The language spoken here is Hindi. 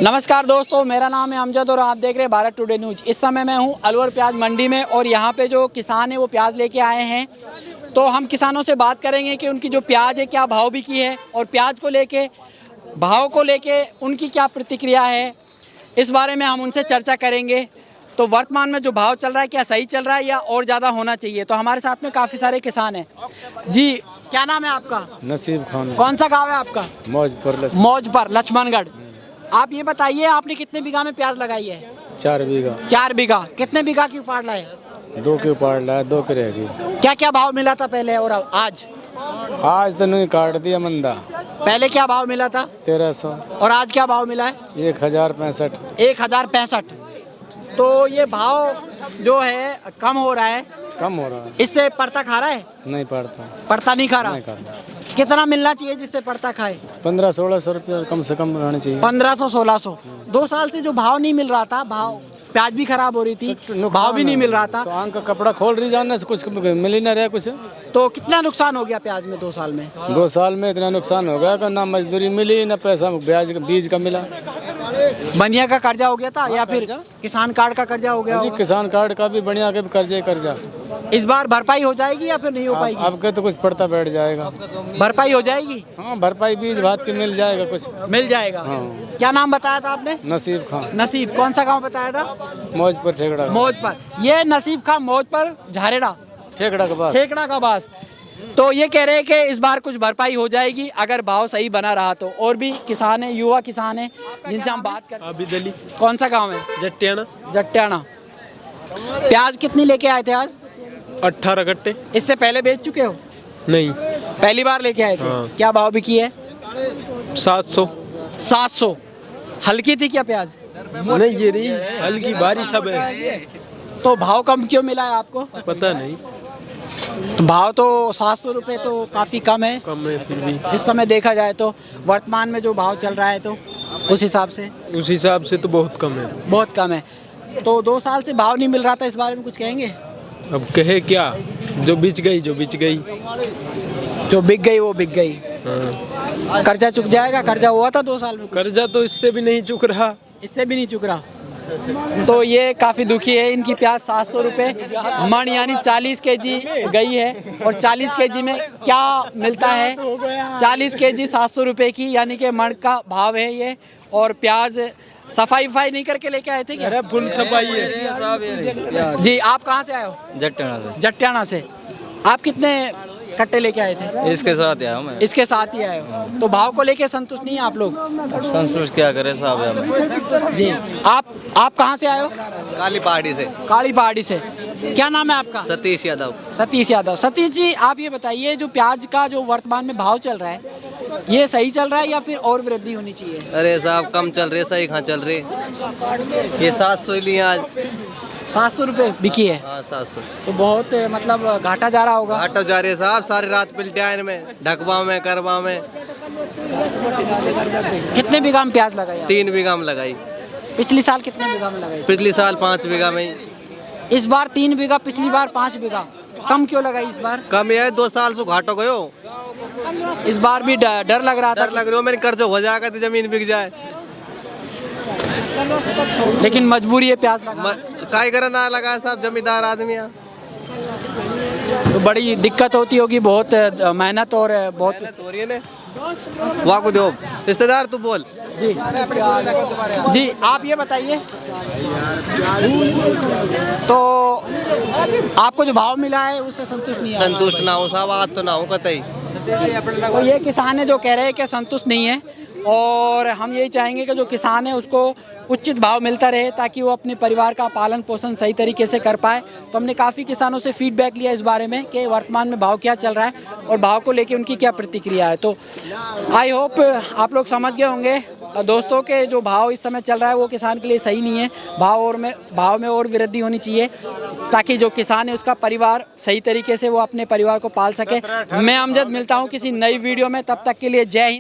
नमस्कार दोस्तों, मेरा नाम है अमजद और आप देख रहे हैं भारत टुडे न्यूज़। इस समय मैं हूं अलवर प्याज मंडी में और यहां पे जो किसान है वो प्याज लेके आए हैं। तो हम किसानों से बात करेंगे कि उनकी जो प्याज है क्या भाव बिकी है और प्याज को लेके भाव को लेके उनकी क्या प्रतिक्रिया है, इस बारे में हम उनसे चर्चा करेंगे। तो वर्तमान में जो भाव चल रहा है क्या सही चल रहा है या और ज़्यादा होना चाहिए। तो हमारे साथ में काफ़ी सारे किसान हैं। जी, क्या नाम है आपका? नसीब खान। कौन सा गाँव है आपका? मौज पर लक्ष्मणगढ़। आप ये बताइए, आपने कितने बीघा में प्याज लगाई है? 4 बीघा। 4 बीघा। कितने बीघा की उपाड़ लाए? 2 की उपाड़ लाया, 2 की रहेगी। क्या क्या भाव मिला था पहले और अब आज? आज तो नहीं काट दिया मंदा। पहले क्या भाव मिला था? 1300। और आज क्या भाव मिला है? 1065। 1065। तो ये भाव जो है कम हो रहा है। कम हो रहा है। इससे पड़ता खा रहा है? नहीं पड़ता। पड़ता नहीं खा रहा? नहीं खाता। कितना मिलना चाहिए जिससे पड़ता खाए? 1500-1600 रुपया कम से कम रहना चाहिए। 1500-1600। 2 साल से जो भाव नहीं मिल रहा था, भाव प्याज भी खराब हो रही थी, भाव भी नहीं मिल रहा था। तो आंख का कपड़ा खोल रही जानने से कुछ मिल ही ना रहा कुछ। तो कितना नुकसान हो गया प्याज में 2 साल में? 2 साल में इतना नुकसान हो गया कि ना मजदूरी मिली ना पैसा ब्याज बीज का मिला। बनिया का कर्जा हो गया था या फिर किसान कार्ड का कर्जा हो गया? जी, किसान कार्ड का भी बढ़िया के कर्जा। इस बार भरपाई हो जाएगी या फिर नहीं हो पाएगी? अब के तो कुछ पड़ता बैठ जाएगा। भरपाई हो जाएगी? हाँ, भरपाई बीज भात की मिल जाएगा कुछ। मिल जाएगा। हाँ। क्या नाम बताया था आपने? नसीब खान। नसीब। कौन सा गांव बताया था? मौज पर ठेकड़ा। मौज पर। ये नसीब खान मौज पर झारेड़ा ठेकड़ा के पास। ठेकड़ा का बास। तो ये कह रहे हैं कि इस बार कुछ भरपाई हो जाएगी अगर भाव सही बना रहा तो। और भी किसान है, युवा किसान है जिनसे हम बात करते हैं। आबिद अली। कौन सा गांव है? जट्टियाना। प्याज कितनी लेके आए थे आज? 18 कट्टे। इससे पहले बेच चुके हो? नहीं, पहली बार लेके आए थे। हाँ। क्या भाव बिकी है? 700। 700। हल्की थी क्या प्याज? नहीं, ये रही हल्की बारिश अब है। तो भाव कम क्यों मिला है आपको? पता नहीं, तो भाव तो 700 रुपये तो काफ़ी कम है कम है फिर भी। इस समय देखा जाए तो। वर्तमान में जो भाव चल रहा है तो उस हिसाब से तो बहुत कम है। बहुत कम है। तो 2 साल से भाव नहीं मिल रहा था, इस बारे में कुछ कहेंगे? अब कहे क्या, जो बिच गई। जो बिक गई वो बिक गई। हाँ। कर्जा चुक जाएगा? कर्जा हुआ था 2 साल में? कर्जा तो इससे भी नहीं चुक रहा। इससे भी नहीं चुक रहा। तो ये काफ़ी दुखी है। इनकी प्याज 700 रुपये मन यानी 40 केजी गई है। और 40 केजी में क्या मिलता है? 40 केजी 700 रुपये की यानी कि मन का भाव है ये। और प्याज सफाई नहीं करके लेके आए थे क्या? अरे फुल सफाई है। जी, आप कहाँ से आए हो? जट्टियाना से। आप कितने कट्टे लेके आए थे? इसके साथ आया मैं। इसके साथ ही आए हो। तो भाव को लेके संतुष्ट नहीं है आप लोग? संतुष्ट क्या करे साहब हमें। जी, आप कहाँ से आए हो? काली पहाड़ी से। काली पहाड़ी से। क्या नाम है आपका? सतीश यादव। सतीश यादव। सतीश जी, आप ये बताइए, जो प्याज का जो वर्तमान में भाव चल रहा है ये सही चल रहा है या फिर और वृद्धि होनी चाहिए? अरे साहब कम चल रहे, सही कहाँ चल रहे। ये 700 लिए आज। 700 रुपये बिकी है। हाँ 700। तो बहुत मतलब घाटा जा रहा होगा। घाटा जा रहे साहब, सारी रात पिलटे आए इनमें, ढकवा में करवा में। कितने बीघा में प्याज लगाई? 3 बीघा में लगाई। पिछली साल कितने बीघा में लगाई? पिछली साल 5 बीघा में ही। इस बार 3 बीघा, पिछली बार 5 बीघा। कम क्यों लगाई इस बार? कम है, 2 साल से घाटो गयो। इस बार भी डर लग रहा था? डर लग रहा है मेरे कर्ज हो जाएगा तो जमीन बिक जाए। लेकिन मजबूरी है प्याज लगाना। काय करे ना लगा साहब, जमींदार आदमी है। तो बड़ी दिक्कत होती होगी, बहुत मेहनत और बहुत हो रही है ना। वाह को दो रिश्तेदार तू बोल। जी, आप ये बताइए, तो आपको जो भाव मिला है उससे संतुष्ट नहीं है? संतुष्ट ना हो साहब, आज तो ना हो कतई। तो ये किसान है जो कह रहे हैं कि संतुष्ट नहीं है। और हम यही चाहेंगे कि जो किसान है उसको उचित भाव मिलता रहे ताकि वो अपने परिवार का पालन पोषण सही तरीके से कर पाए। तो हमने काफ़ी किसानों से फीडबैक लिया इस बारे में कि वर्तमान में भाव क्या चल रहा है और भाव को लेके उनकी क्या प्रतिक्रिया है। तो आई होप आप लोग समझ गए होंगे दोस्तों के जो भाव इस समय चल रहा है वो किसान के लिए सही नहीं है। भाव में और वृद्धि होनी चाहिए ताकि जो किसान है उसका परिवार सही तरीके से वो अपने परिवार को पाल सके। मैं अमजद मिलता हूँ किसी नई वीडियो में, तब तक के लिए जय हिंद।